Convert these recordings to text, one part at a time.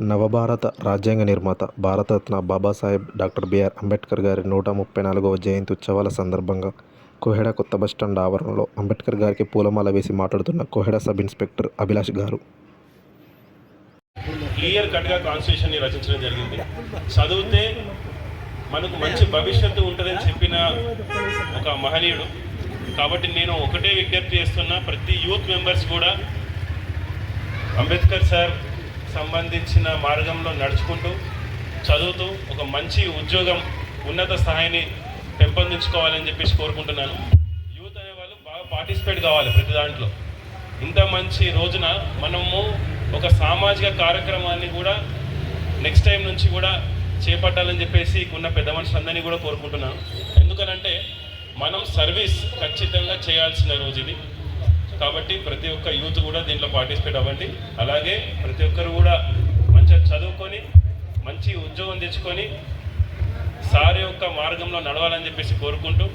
నవభారత రాజ్యాంగ నిర్మాత, Bharat Ratna Babasaheb doctor BR Ambedkar గారి 134వ జయంతి ఉత్సవాల సందర్భంగా కోహెడ కొత్త బస్టాండ్ ఆవరణలో అంబేడ్కర్ గారికి పూలమాల వేసి మాట్లాడుతున్న కోహెడ సబ్ ఇన్స్పెక్టర్ అభిలాష్ గారు. క్లియర్ కట్గా కాన్స్టిట్యూషన్ని రచించడం జరిగింది. చదివితే మనకు మంచి భవిష్యత్తు ఉంటుందని చెప్పిన ఒక మహనీయుడు. కాబట్టి నేను ఒకటే విజ్ఞప్తి చేస్తున్నా, ప్రతి యూత్ మెంబర్స్ కూడా అంబేద్కర్ సార్ సంబంధించిన మార్గంలో నడుచుకుంటూ చదువుతూ ఒక మంచి ఉద్యోగం, ఉన్నత స్థాయిని పెంపొందించుకోవాలని చెప్పేసి కోరుకుంటున్నాను. యూత్ అనేవాళ్ళు బాగా పార్టిసిపేట్ కావాలి ప్రతి దాంట్లో. ఇంత మంచి రోజున మనము ఒక సామాజిక కార్యక్రమాన్ని కూడా నెక్స్ట్ టైం నుంచి కూడా చేపట్టాలని చెప్పేసి ఉన్న పెద్ద మనుషులందరినీ కూడా కోరుకుంటున్నాను. ఎందుకనంటే మనం సర్వీస్ ఖచ్చితంగా చేయాల్సిన రోజు ఇది. కాబట్టి ప్రతి ఒక్క యూత్ కూడా దీంట్లో పార్టిసిపేట్ అవ్వండి. అలాగే ప్రతి ఒక్కరు కూడా మంచిగా చదువుకొని మంచి ఉద్యోగం తెచ్చుకొని సార్ యొక్క మార్గంలో నడవాలని చెప్పేసి కోరుకుంటూ,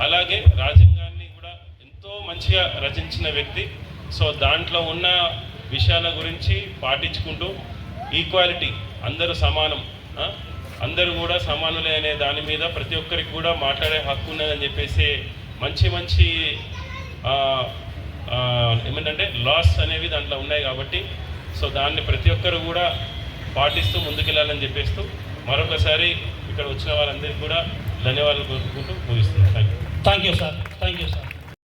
అలాగే రాజ్యాంగాన్ని కూడా ఎంతో మంచిగా రచించిన వ్యక్తి. సో దాంట్లో ఉన్న విషయాల గురించి పాటించుకుంటూ ఈక్వాలిటీ, అందరూ సమానం, అందరూ కూడా సమానులే అనే దాని మీద ప్రతి ఒక్కరికి కూడా మాట్లాడే హక్కు ఉన్నదని చెప్పేసి మంచి మంచి ఏమిటంటే లాస్ అనేవి దాంట్లో ఉన్నాయి. కాబట్టి సో దాన్ని ప్రతి ఒక్కరు కూడా పాటిస్తూ ముందుకెళ్ళాలని చెప్పేస్తూ మరొకసారి ఇక్కడ వచ్చిన వాళ్ళందరికీ కూడా ధన్యవాదాలు కోరుకుంటూ ముగిస్తున్నాను. Thank you sir.